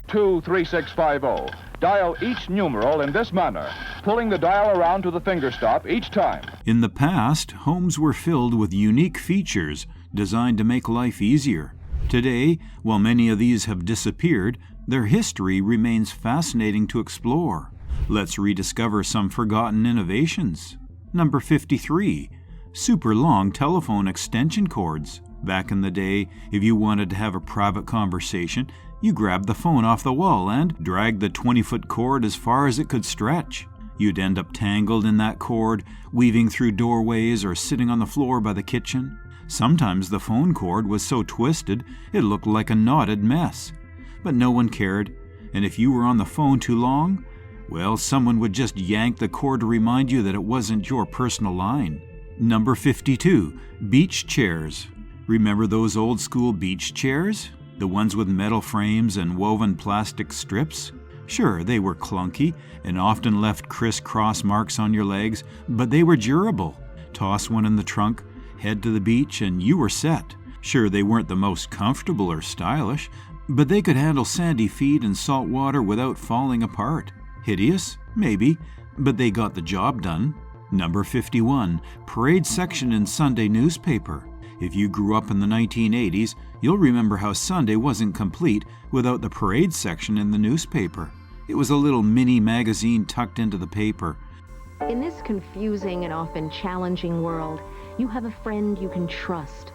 23650. Dial each numeral in this manner, pulling the dial around to the finger stop each time. In the past, homes were filled with unique features designed to make life easier. Today, while many of these have disappeared, their history remains fascinating to explore. Let's rediscover some forgotten innovations. Number 53. Super long telephone extension cords. Back in the day, if you wanted to have a private conversation, you grabbed the phone off the wall and dragged the 20-foot cord as far as it could stretch. You'd end up tangled in that cord, weaving through doorways or sitting on the floor by the kitchen. Sometimes the phone cord was so twisted it looked like a knotted mess. But no one cared, and if you were on the phone too long, well, someone would just yank the cord to remind you that it wasn't your personal line. Number 52. Beach chairs. Remember those old school beach chairs? The ones with metal frames and woven plastic strips? Sure, they were clunky and often left criss-cross marks on your legs, but they were durable. Toss one in the trunk, head to the beach, and you were set. Sure, they weren't the most comfortable or stylish, but they could handle sandy feet and salt water without falling apart. Hideous? Maybe, but they got the job done. Number 51. Parade section in Sunday newspaper. If you grew up in the 1980s, you'll remember how Sunday wasn't complete without the parade section in the newspaper. It was a little mini magazine tucked into the paper. In this confusing and often challenging world, you have a friend you can trust.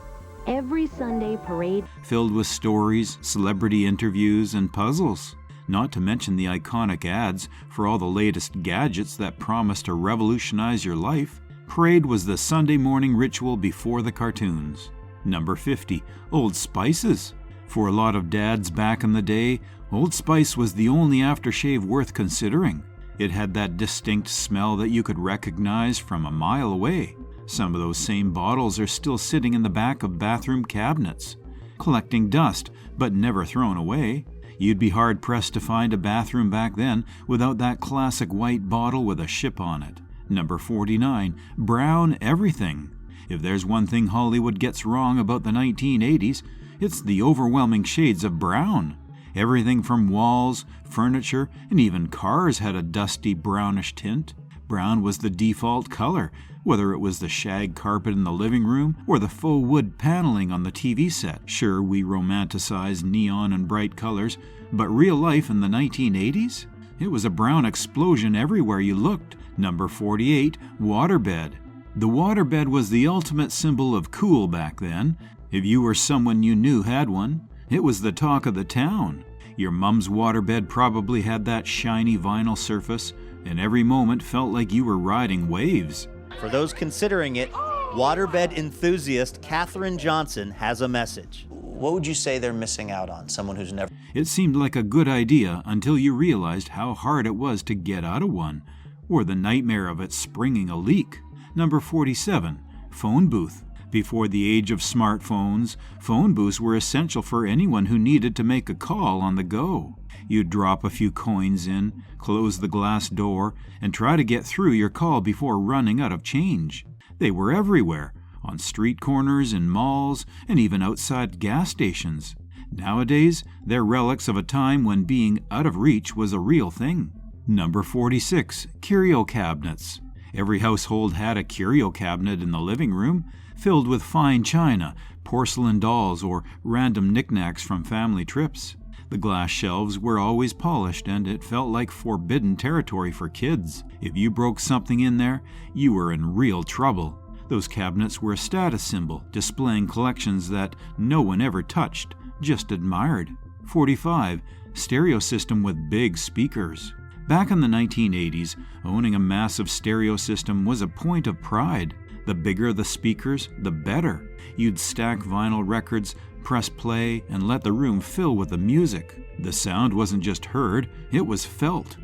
Every Sunday parade filled with stories, celebrity interviews, and puzzles. Not to mention the iconic ads for all the latest gadgets that promise to revolutionize your life. Parade was the Sunday morning ritual before the cartoons. Number 50. Old Spices. For a lot of dads back in the day, Old Spice was the only aftershave worth considering. It had that distinct smell that you could recognize from a mile away. Some of those same bottles are still sitting in the back of bathroom cabinets, collecting dust but never thrown away. You'd be hard-pressed to find a bathroom back then without that classic white bottle with a ship on it. Number 49. Brown everything. If there's one thing Hollywood gets wrong about the 1980s, it's the overwhelming shades of brown. Everything from walls, furniture, and even cars had a dusty brownish tint. Brown was the default color, whether it was the shag carpet in the living room or the faux wood paneling on the TV set. Sure, we romanticize neon and bright colors, but real life in the 1980s? It was a brown explosion everywhere you looked. Number 48. Waterbed. The waterbed was the ultimate symbol of cool back then. If you or someone you knew had one, it was the talk of the town. Your mom's waterbed probably had that shiny vinyl surface, and every moment felt like you were riding waves. For those considering it, waterbed enthusiast Katherine Johnson has a message. What would you say they're missing out on? Someone who's never... It seemed like a good idea until you realized how hard it was to get out of one, or the nightmare of it springing a leak. Number 47. Phone booth. Before the age of smartphones, phone booths were essential for anyone who needed to make a call on the go. You'd drop a few coins in, close the glass door, and try to get through your call before running out of change. They were everywhere, on street corners, in malls, and even outside gas stations. Nowadays, they're relics of a time when being out of reach was a real thing. Number 46. Curio cabinets. Every household had a curio cabinet in the living room, filled with fine china, porcelain dolls, or random knickknacks from family trips. The glass shelves were always polished, and it felt like forbidden territory for kids. If you broke something in there, you were in real trouble. Those cabinets were a status symbol, displaying collections that no one ever touched, just admired. 45. Stereo system with big speakers. Back in the 1980s, owning a massive stereo system was a point of pride. The bigger the speakers, the better. You'd stack vinyl records, press play, and let the room fill with the music. The sound wasn't just heard, it was felt.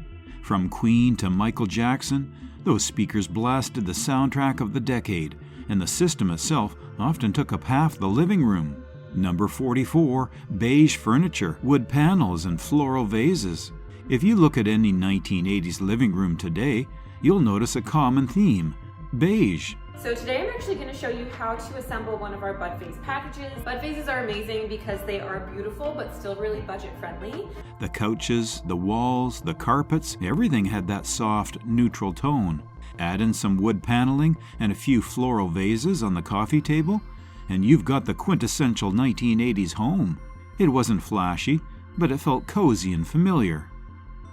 From Queen to Michael Jackson, those speakers blasted the soundtrack of the decade, and the system itself often took up half the living room. Number 44. Beige furniture, wood panels, and floral vases. If you look at any 1980s living room today, you'll notice a common theme: beige. So today I'm actually going to show you how to assemble one of our bud vase packages. Bud vases are amazing because they are beautiful but still really budget friendly. The couches, the walls, the carpets, everything had that soft, neutral tone. Add in some wood paneling and a few floral vases on the coffee table, and you've got the quintessential 1980s home. It wasn't flashy, but it felt cozy and familiar.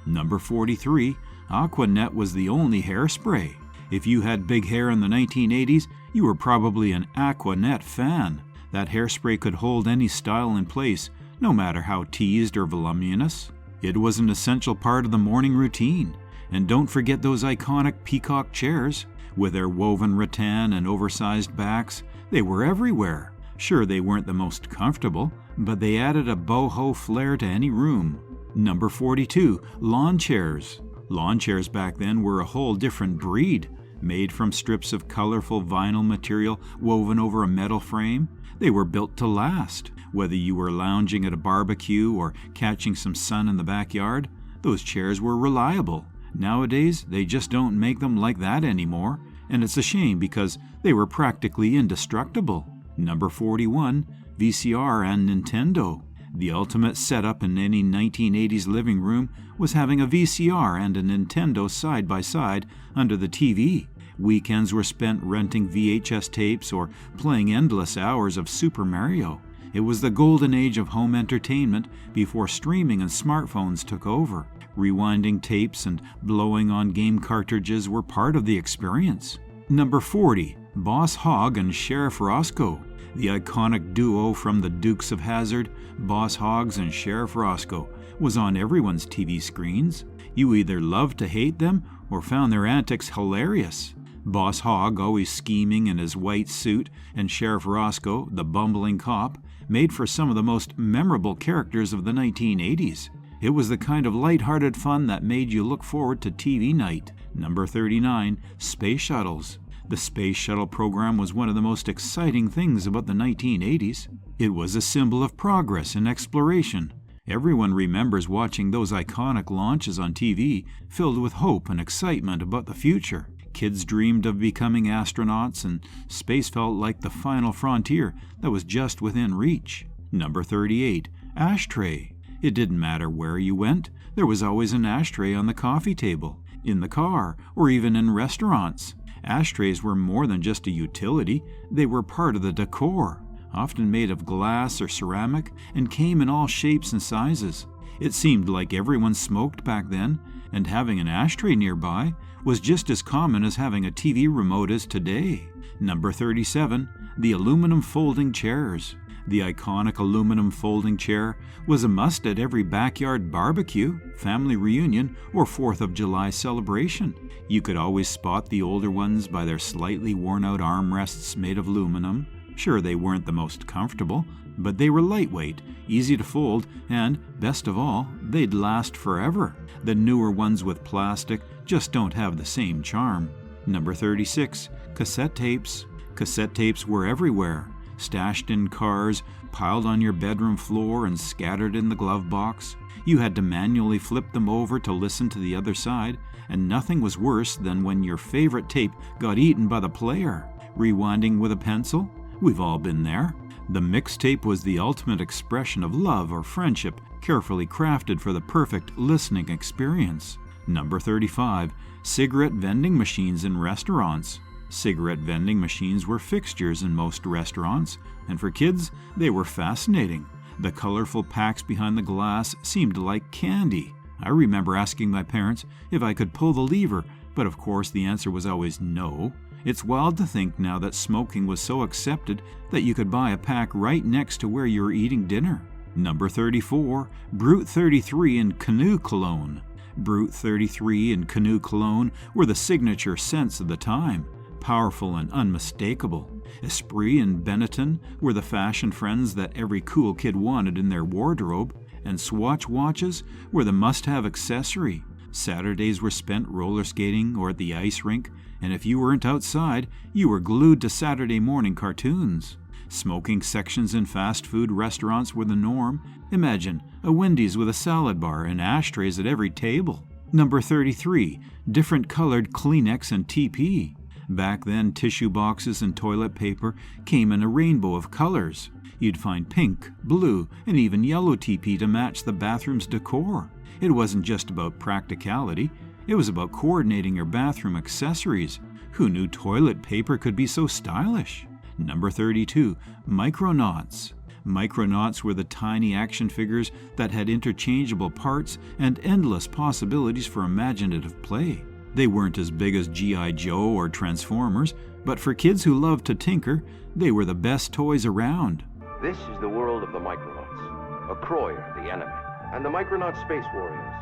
Number 43, Aquanet was the only hairspray. If you had big hair in the 1980s, you were probably an Aquanet fan. That hairspray could hold any style in place, no matter how teased or voluminous. It was an essential part of the morning routine. And don't forget those iconic peacock chairs. With their woven rattan and oversized backs, they were everywhere. Sure, they weren't the most comfortable, but they added a boho flair to any room. Number 42, lawn chairs. Lawn chairs back then were a whole different breed. Made from strips of colorful vinyl material woven over a metal frame, they were built to last. Whether you were lounging at a barbecue or catching some sun in the backyard, those chairs were reliable. Nowadays, they just don't make them like that anymore, and it's a shame because they were practically indestructible. Number 41, VCR and Nintendo. The ultimate setup in any 1980s living room was having a VCR and a Nintendo side by side under the TV. Weekends were spent renting VHS tapes or playing endless hours of Super Mario. It was the golden age of home entertainment before streaming and smartphones took over. Rewinding tapes and blowing on game cartridges were part of the experience. Number 40, Boss Hogg and Sheriff Rosco. The iconic duo from the Dukes of Hazzard, Boss Hogg and Sheriff Rosco, was on everyone's TV screens. You either loved to hate them or found their antics hilarious. Boss Hogg, always scheming in his white suit, and Sheriff Rosco, the bumbling cop, made for some of the most memorable characters of the 1980s. It was the kind of light-hearted fun that made you look forward to TV night. Number 39, Space Shuttles. The Space Shuttle program was one of the most exciting things about the 1980s. It was a symbol of progress and exploration. Everyone remembers watching those iconic launches on TV, filled with hope and excitement about the future. Kids dreamed of becoming astronauts, and space felt like the final frontier that was just within reach. Number 38, Ashtray. It didn't matter where you went, there was always an ashtray on the coffee table, in the car, or even in restaurants. Ashtrays were more than just a utility, they were part of the decor, often made of glass or ceramic, and came in all shapes and sizes. It seemed like everyone smoked back then, and having an ashtray nearby was just as common as having a TV remote is today. Number 37, the aluminum folding chairs. The iconic aluminum folding chair was a must at every backyard barbecue, family reunion, or 4th of July celebration. You could always spot the older ones by their slightly worn-out armrests made of aluminum. Sure, they weren't the most comfortable, but they were lightweight, easy to fold, and, best of all, they'd last forever. The newer ones with plastic just don't have the same charm. Number 36, cassette tapes. Cassette tapes were everywhere. Stashed in cars, piled on your bedroom floor, and scattered in the glove box. You had to manually flip them over to listen to the other side, and nothing was worse than when your favorite tape got eaten by the player. Rewinding with a pencil? We've all been there. The mixtape was the ultimate expression of love or friendship, carefully crafted for the perfect listening experience. Number 35, cigarette vending machines in restaurants. Cigarette vending machines were fixtures in most restaurants, and for kids, they were fascinating. The colorful packs behind the glass seemed like candy. I remember asking my parents if I could pull the lever, but of course the answer was always no. It's wild to think now that smoking was so accepted that you could buy a pack right next to where you were eating dinner. Number 34, Brute 33 and Canoe Cologne. Brute 33 and Canoe Cologne were the signature scents of the time. Powerful and unmistakable. Esprit and Benetton were the fashion friends that every cool kid wanted in their wardrobe, and Swatch watches were the must-have accessory. Saturdays were spent roller skating or at the ice rink, and if you weren't outside, you were glued to Saturday morning cartoons. Smoking sections in fast food restaurants were the norm. Imagine a Wendy's with a salad bar and ashtrays at every table. Number 33, different colored Kleenex and TP. Back then, tissue boxes and toilet paper came in a rainbow of colors. You'd find pink, blue, and even yellow TP to match the bathroom's decor. It wasn't just about practicality, it was about coordinating your bathroom accessories. Who knew toilet paper could be so stylish? Number 32, Micronauts. Micronauts were the tiny action figures that had interchangeable parts and endless possibilities for imaginative play. They weren't as big as G.I. Joe or Transformers, but for kids who loved to tinker, they were the best toys around. This is the world of the Micronauts. A Croyer, the enemy, and the Micronaut Space Warriors,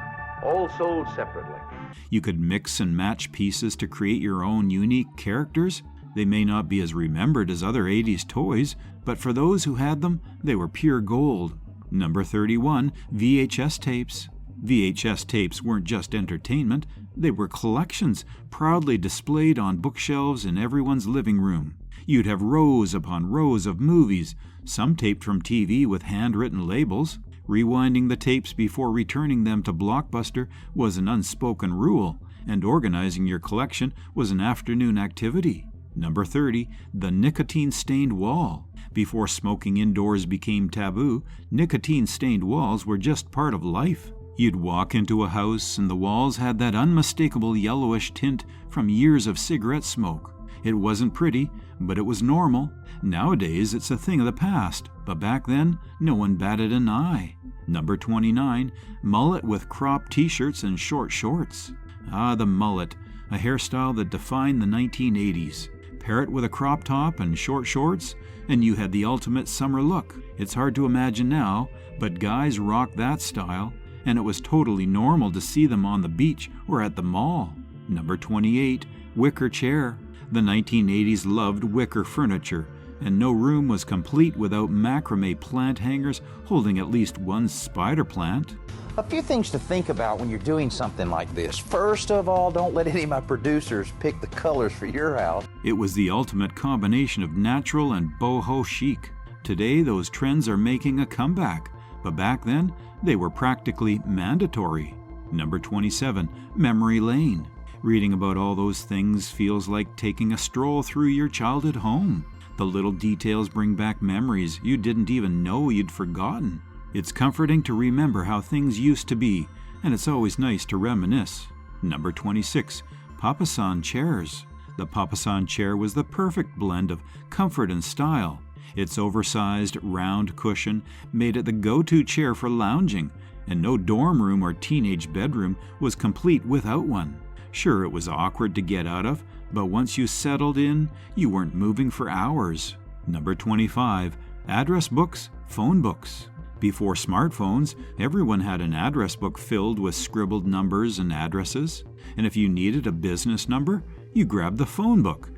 all sold separately. You could mix and match pieces to create your own unique characters. They may not be as remembered as other 80s toys, but for those who had them, they were pure gold. Number 31, VHS tapes. VHS tapes weren't just entertainment, they were collections proudly displayed on bookshelves in everyone's living room. You'd have rows upon rows of movies, some taped from TV with handwritten labels. Rewinding the tapes before returning them to Blockbuster was an unspoken rule, and organizing your collection was an afternoon activity. Number 30, the nicotine-stained wall. Before smoking indoors became taboo, nicotine-stained walls were just part of life. You'd walk into a house and the walls had that unmistakable yellowish tint from years of cigarette smoke. It wasn't pretty, but it was normal. Nowadays, it's a thing of the past, but back then, no one batted an eye. Number 29, mullet with cropped t-shirts and short shorts. Ah, the mullet, a hairstyle that defined the 1980s. Pair it with a crop top and short shorts, and you had the ultimate summer look. It's hard to imagine now, but guys rocked that style, and it was totally normal to see them on the beach or at the mall. Number 28, Wicker Chair. The 1980s loved wicker furniture, and no room was complete without macrame plant hangers holding at least one spider plant. A few things to think about when you're doing something like this. First of all, don't let any of my producers pick the colors for your house. It was the ultimate combination of natural and boho chic. Today, those trends are making a comeback, but back then, they were practically mandatory. Number 27, Memory Lane. Reading about all those things feels like taking a stroll through your childhood home. The little details bring back memories you didn't even know you'd forgotten. It's comforting to remember how things used to be, and it's always nice to reminisce. Number 26, Papasan Chairs. The Papasan chair was the perfect blend of comfort and style. Its oversized, round cushion made it the go-to chair for lounging, and no dorm room or teenage bedroom was complete without one. Sure, it was awkward to get out of, but once you settled in, you weren't moving for hours. Number 25, address books, phone books. Before smartphones, everyone had an address book filled with scribbled numbers and addresses, and if you needed a business number, you grabbed the phone book.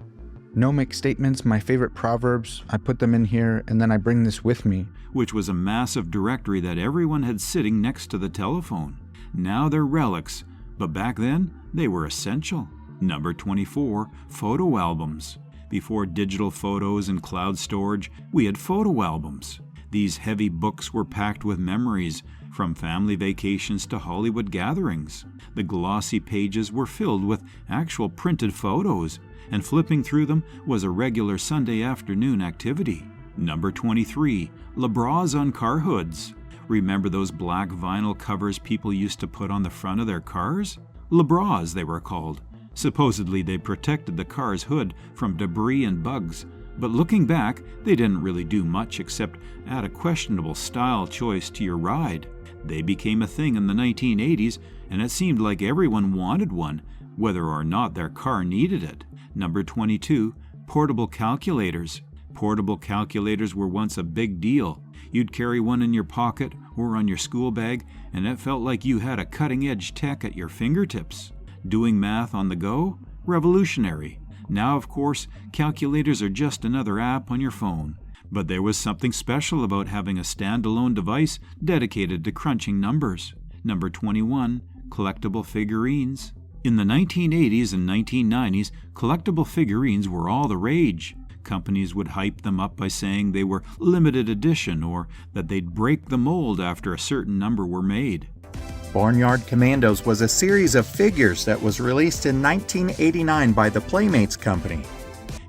No make statements, my favorite proverbs, I put them in here, and then I bring this with me. Which was a massive directory that everyone had sitting next to the telephone. Now they're relics, but back then, they were essential. Number 24, photo albums. Before digital photos and cloud storage, we had photo albums. These heavy books were packed with memories, from family vacations to Hollywood gatherings. The glossy pages were filled with actual printed photos, and flipping through them was a regular Sunday afternoon activity. Number 23, Lebras on car hoods. Remember those black vinyl covers people used to put on the front of their cars? Lebras, they were called. Supposedly they protected the car's hood from debris and bugs, but looking back, they didn't really do much except add a questionable style choice to your ride. They became a thing in the 1980s, and it seemed like everyone wanted one, whether or not their car needed it. Number 22, portable calculators. Portable calculators were once a big deal. You'd carry one in your pocket or on your school bag, and it felt like you had a cutting-edge tech at your fingertips. Doing math on the go? Revolutionary. Now, of course, calculators are just another app on your phone. But there was something special about having a standalone device dedicated to crunching numbers. Number 21, collectible figurines. In the 1980s and 1990s, collectible figurines were all the rage. Companies would hype them up by saying they were limited edition or that they'd break the mold after a certain number were made. Barnyard Commandos was a series of figures that was released in 1989 by the Playmates Company.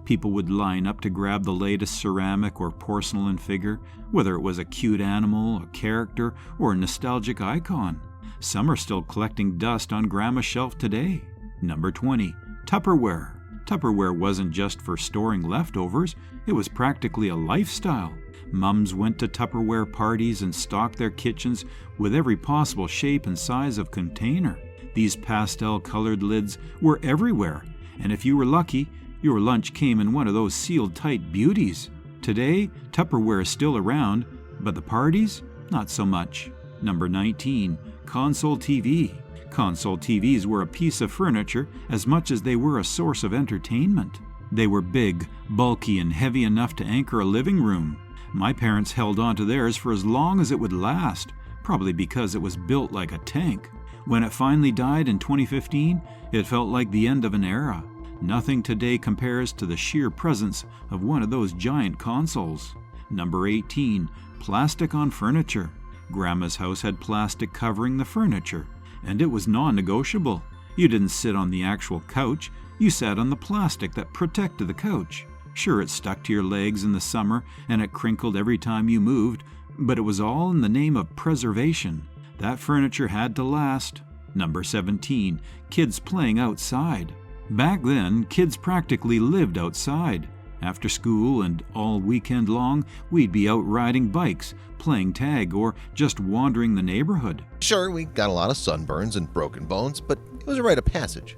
People would line up to grab the latest ceramic or porcelain figure, whether it was a cute animal, a character, or a nostalgic icon. Some are still collecting dust on Grandma's shelf today. Number 20. Tupperware. Tupperware wasn't just for storing leftovers, it was practically a lifestyle. Mums went to Tupperware parties and stocked their kitchens with every possible shape and size of container. These pastel-colored lids were everywhere, and if you were lucky, your lunch came in one of those sealed-tight beauties. Today, Tupperware is still around, but the parties? Not so much. Number 19. Console TV. Console TVs were a piece of furniture as much as they were a source of entertainment. They were big, bulky, and heavy enough to anchor a living room. My parents held on to theirs for as long as it would last, probably because it was built like a tank. When it finally died in 2015, it felt like the end of an era. Nothing today compares to the sheer presence of one of those giant consoles. Number 18. Plastic on furniture. Grandma's house had plastic covering the furniture, and it was non-negotiable. You didn't sit on the actual couch, you sat on the plastic that protected the couch. Sure, it stuck to your legs in the summer and it crinkled every time you moved, but it was all in the name of preservation. That furniture had to last. Number 17. Kids playing outside. Back then, kids practically lived outside. After school and all weekend long, we'd be out riding bikes, playing tag, or just wandering the neighborhood. Sure, we got a lot of sunburns and broken bones, but it was a rite of passage.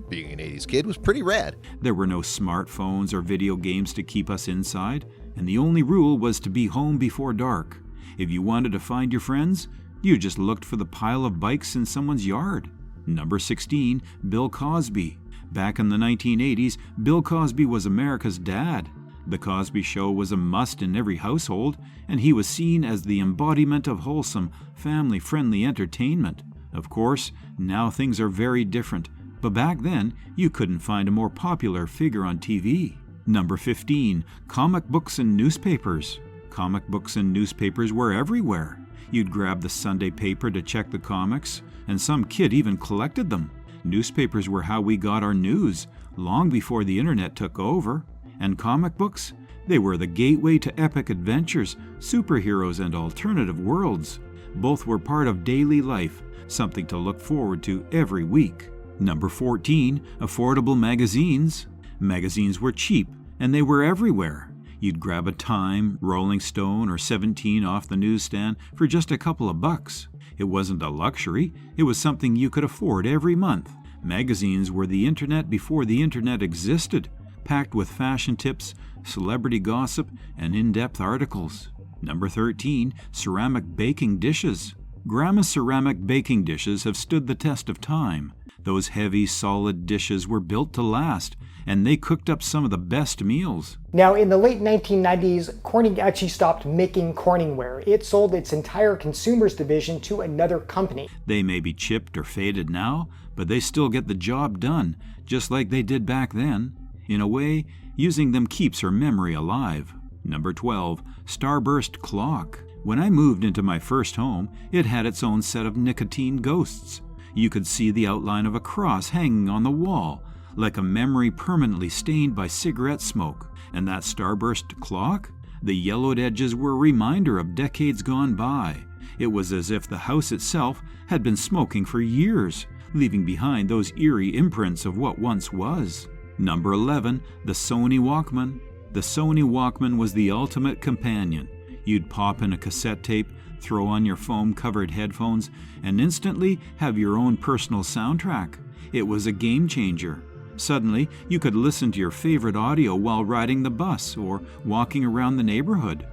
Being an 80s kid was pretty rad. There were no smartphones or video games to keep us inside, and the only rule was to be home before dark. If you wanted to find your friends, you just looked for the pile of bikes in someone's yard. Number 16. Bill Cosby. Back in the 1980s, Bill Cosby was America's dad. The Cosby Show was a must in every household, and he was seen as the embodiment of wholesome, family-friendly entertainment. Of course, now things are very different, but back then, you couldn't find a more popular figure on TV. Number 15. Comic books and newspapers. Comic books and newspapers were everywhere. You'd grab the Sunday paper to check the comics, and some kid even collected them. Newspapers were how we got our news, long before the internet took over. And comic books? They were the gateway to epic adventures, superheroes, and alternative worlds. Both were part of daily life, something to look forward to every week. Number 14. Affordable magazines. Magazines were cheap, and they were everywhere. You'd grab a Time, Rolling Stone, or 17 off the newsstand for just a couple of bucks. It wasn't a luxury, it was something you could afford every month. Magazines were the internet before the internet existed, packed with fashion tips, celebrity gossip, and in-depth articles. Number 13. Ceramic baking dishes. Grandma's ceramic baking dishes have stood the test of time. Those heavy, solid dishes were built to last, and they cooked up some of the best meals. Now, in the late 1990s, Corning actually stopped making Corningware. It sold its entire consumers division to another company. They may be chipped or faded now, but they still get the job done, just like they did back then. In a way, using them keeps her memory alive. Number 12. Starburst clock. When I moved into my first home, it had its own set of nicotine ghosts. You could see the outline of a cross hanging on the wall, like a memory permanently stained by cigarette smoke. And that Starburst clock? The yellowed edges were a reminder of decades gone by. It was as if the house itself had been smoking for years, leaving behind those eerie imprints of what once was. Number 11. The Sony Walkman. The Sony Walkman was the ultimate companion. You'd pop in a cassette tape, throw on your foam-covered headphones, and instantly have your own personal soundtrack. It was a game changer. Suddenly, you could listen to your favorite audio while riding the bus or walking around the neighborhood.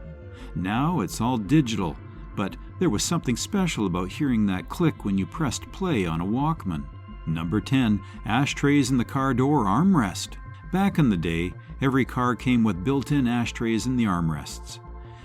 Now it's all digital, but there was something special about hearing that click when you pressed play on a Walkman. Number 10. Ashtrays in the car door armrest. Back in the day, every car came with built-in ashtrays in the armrests.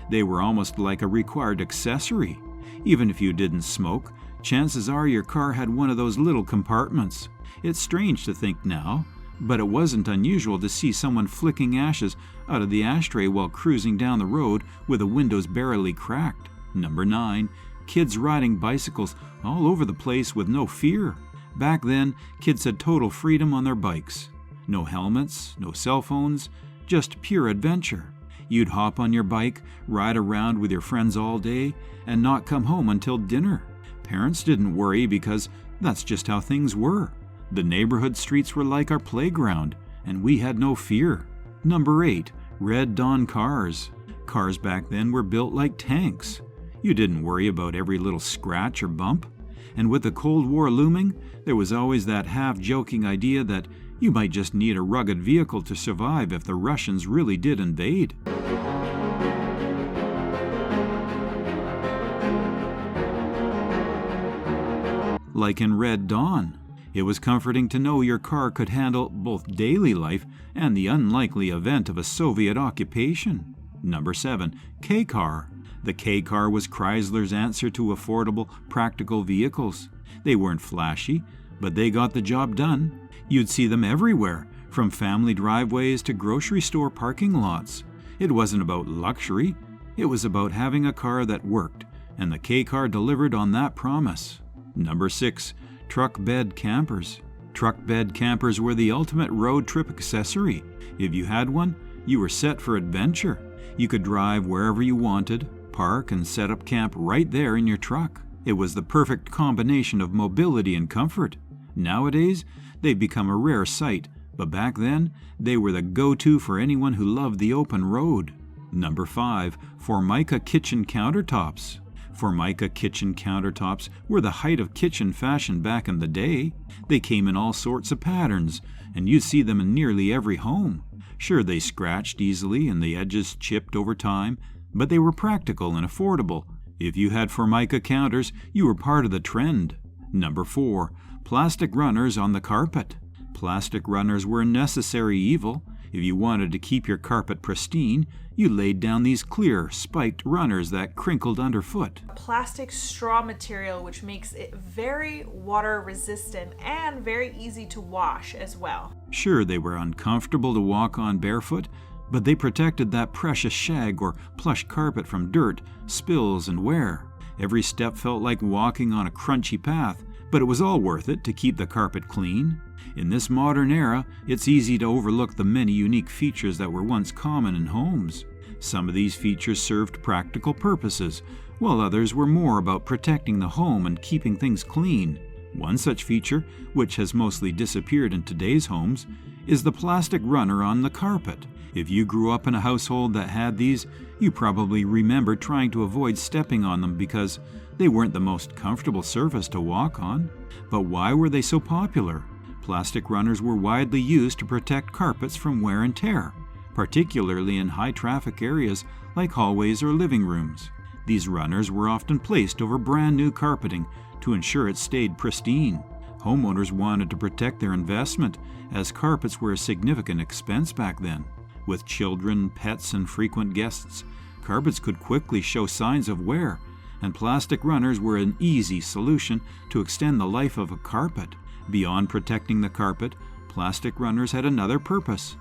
They were almost like a required accessory. Even if you didn't smoke, chances are your car had one of those little compartments. It's strange to think now, but it wasn't unusual to see someone flicking ashes out of the ashtray while cruising down the road with the windows barely cracked. Number 9. kids riding bicycles all over the place with no fear. Back then, kids had total freedom on their bikes. No helmets, no cell phones, just pure adventure. You'd hop on your bike, ride around with your friends all day, and not come home until dinner. Parents didn't worry because that's just how things were. The neighborhood streets were like our playground, and we had no fear. Number 8, Red Dawn cars. Cars back then were built like tanks. You didn't worry about every little scratch or bump. And with the Cold War looming, there was always that half-joking idea that you might just need a rugged vehicle to survive if the Russians really did invade. Like in Red Dawn, it was comforting to know your car could handle both daily life and the unlikely event of a Soviet occupation. Number 7, K-Car. The K-Car was Chrysler's answer to affordable, practical vehicles. They weren't flashy, but they got the job done. You'd see them everywhere, from family driveways to grocery store parking lots. It wasn't about luxury, it was about having a car that worked, and the K-Car delivered on that promise. Number 6, Truck bed campers. Truck bed campers were the ultimate road trip accessory. If you had one, you were set for adventure. You could drive wherever you wanted, park and set up camp right there in your truck. It was the perfect combination of mobility and comfort. Nowadays, they've become a rare sight, but back then, they were the go-to for anyone who loved the open road. Number 5, Formica kitchen countertops. Formica kitchen countertops were the height of kitchen fashion back in the day. They came in all sorts of patterns, and you'd see them in nearly every home. Sure, they scratched easily and the edges chipped over time, but they were practical and affordable. If you had Formica counters, you were part of the trend. Number 4, plastic runners on the carpet. Plastic runners were a necessary evil. If you wanted to keep your carpet pristine, you laid down these clear, spiked runners that crinkled underfoot. Plastic straw material which makes it very water resistant and very easy to wash as well. Sure, they were uncomfortable to walk on barefoot, but they protected that precious shag or plush carpet from dirt, spills, and wear. Every step felt like walking on a crunchy path, but it was all worth it to keep the carpet clean. In this modern era, it's easy to overlook the many unique features that were once common in homes. Some of these features served practical purposes, while others were more about protecting the home and keeping things clean. One such feature, which has mostly disappeared in today's homes, is the plastic runner on the carpet. If you grew up in a household that had these, you probably remember trying to avoid stepping on them because they weren't the most comfortable surface to walk on. But why were they so popular? Plastic runners were widely used to protect carpets from wear and tear, particularly in high-traffic areas like hallways or living rooms. These runners were often placed over brand-new carpeting to ensure it stayed pristine. Homeowners wanted to protect their investment, as carpets were a significant expense back then. With children, pets, and frequent guests, carpets could quickly show signs of wear, and plastic runners were an easy solution to extend the life of a carpet. Beyond protecting the carpet, plastic runners had another purpose.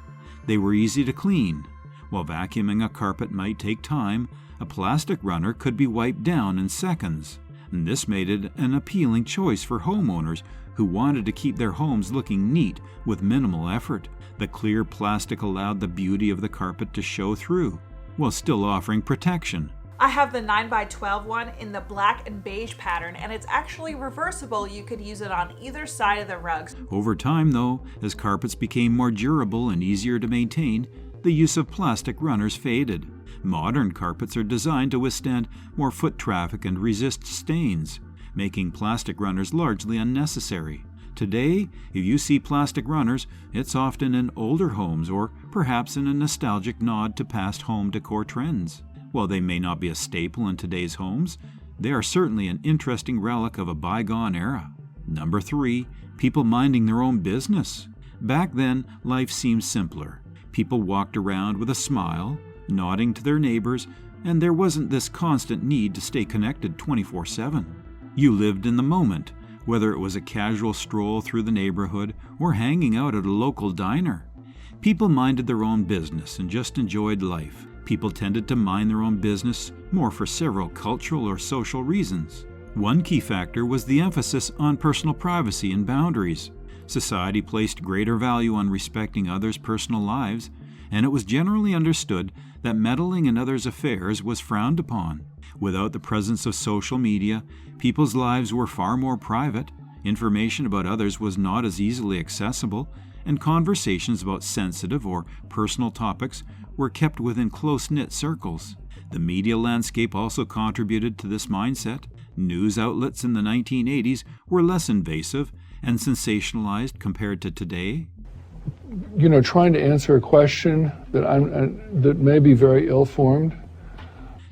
They were easy to clean. While vacuuming a carpet might take time, a plastic runner could be wiped down in seconds. And this made it an appealing choice for homeowners who wanted to keep their homes looking neat with minimal effort. The clear plastic allowed the beauty of the carpet to show through, while still offering protection. I have the 9x12 one in the black and beige pattern, and it's actually reversible. You could use it on either side of the rugs. Over time, though, as carpets became more durable and easier to maintain, the use of plastic runners faded. Modern carpets are designed to withstand more foot traffic and resist stains, making plastic runners largely unnecessary. Today, if you see plastic runners, it's often in older homes or perhaps in a nostalgic nod to past home decor trends. While they may not be a staple in today's homes, they are certainly an interesting relic of a bygone era. Number 3, people minding their own business. Back then, life seemed simpler. People walked around with a smile, nodding to their neighbors, and there wasn't this constant need to stay connected 24/7. You lived in the moment, whether it was a casual stroll through the neighborhood or hanging out at a local diner. People minded their own business and just enjoyed life. People tended to mind their own business more for several cultural or social reasons. One key factor was the emphasis on personal privacy and boundaries. Society placed greater value on respecting others' personal lives, and it was generally understood that meddling in others' affairs was frowned upon. Without the presence of social media, people's lives were far more private, information about others was not as easily accessible, and conversations about sensitive or personal topics were kept within close-knit circles. The media landscape also contributed to this mindset. News outlets in the 1980s were less invasive and sensationalized compared to today. You know, trying to answer a question that may be very ill-formed.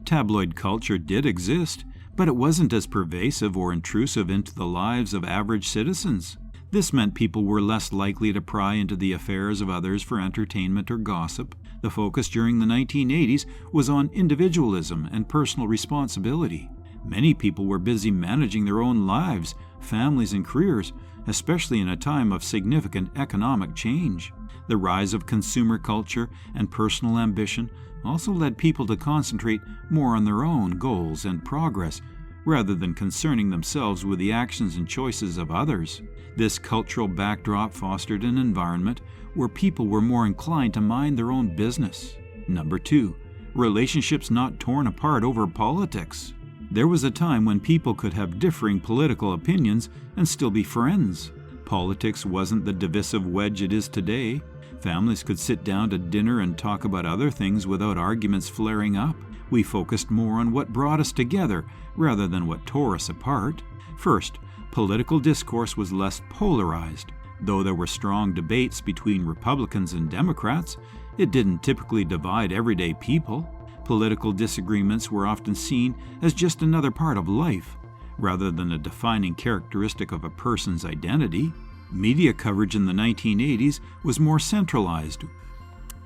Tabloid culture did exist, but it wasn't as pervasive or intrusive into the lives of average citizens. This meant people were less likely to pry into the affairs of others for entertainment or gossip. The focus during the 1980s was on individualism and personal responsibility. Many people were busy managing their own lives, families, and careers, especially in a time of significant economic change. The rise of consumer culture and personal ambition also led people to concentrate more on their own goals and progress, rather than concerning themselves with the actions and choices of others. This cultural backdrop fostered an environment where people were more inclined to mind their own business. Number 2, relationships not torn apart over politics. There was a time when people could have differing political opinions and still be friends. Politics wasn't the divisive wedge it is today. Families could sit down to dinner and talk about other things without arguments flaring up. We focused more on what brought us together rather than what tore us apart. First, political discourse was less polarized. Though there were strong debates between Republicans and Democrats, it didn't typically divide everyday people. Political disagreements were often seen as just another part of life, rather than a defining characteristic of a person's identity. Media coverage in the 1980s was more centralized.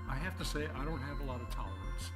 I have to say, I don't have a lot of tolerance,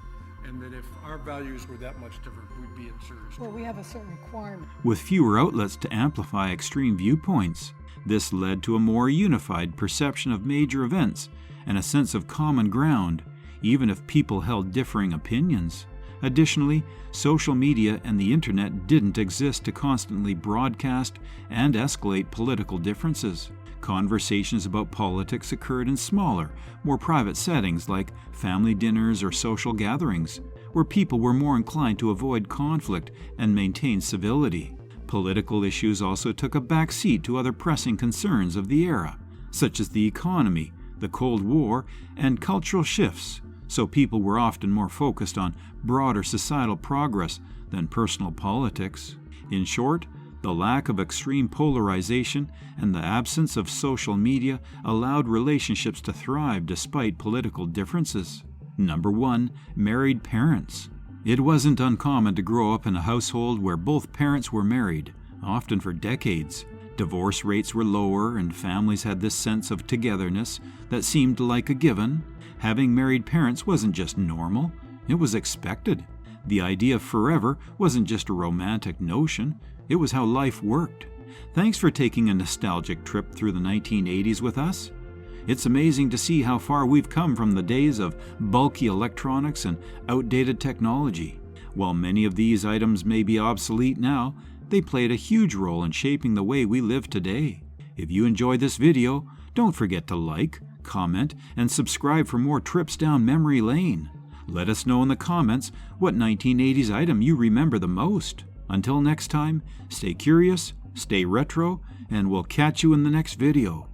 and that if our values were that much different, we'd be in serious trouble. Well, we have a certain requirement. With fewer outlets to amplify extreme viewpoints, this led to a more unified perception of major events and a sense of common ground, even if people held differing opinions. Additionally, social media and the internet didn't exist to constantly broadcast and escalate political differences. Conversations about politics occurred in smaller, more private settings like family dinners or social gatherings, where people were more inclined to avoid conflict and maintain civility. Political issues also took a back seat to other pressing concerns of the era, such as the economy, the Cold War, and cultural shifts, so people were often more focused on broader societal progress than personal politics. In short, the lack of extreme polarization and the absence of social media allowed relationships to thrive despite political differences. Number 1, married parents. It wasn't uncommon to grow up in a household where both parents were married, often for decades. Divorce rates were lower and families had this sense of togetherness that seemed like a given. Having married parents wasn't just normal, it was expected. The idea of forever wasn't just a romantic notion, it was how life worked. Thanks for taking a nostalgic trip through the 1980s with us. It's amazing to see how far we've come from the days of bulky electronics and outdated technology. While many of these items may be obsolete now, they played a huge role in shaping the way we live today. If you enjoyed this video, don't forget to like, comment, and subscribe for more trips down memory lane. Let us know in the comments what 1980s item you remember the most. Until next time, stay curious, stay retro, and we'll catch you in the next video.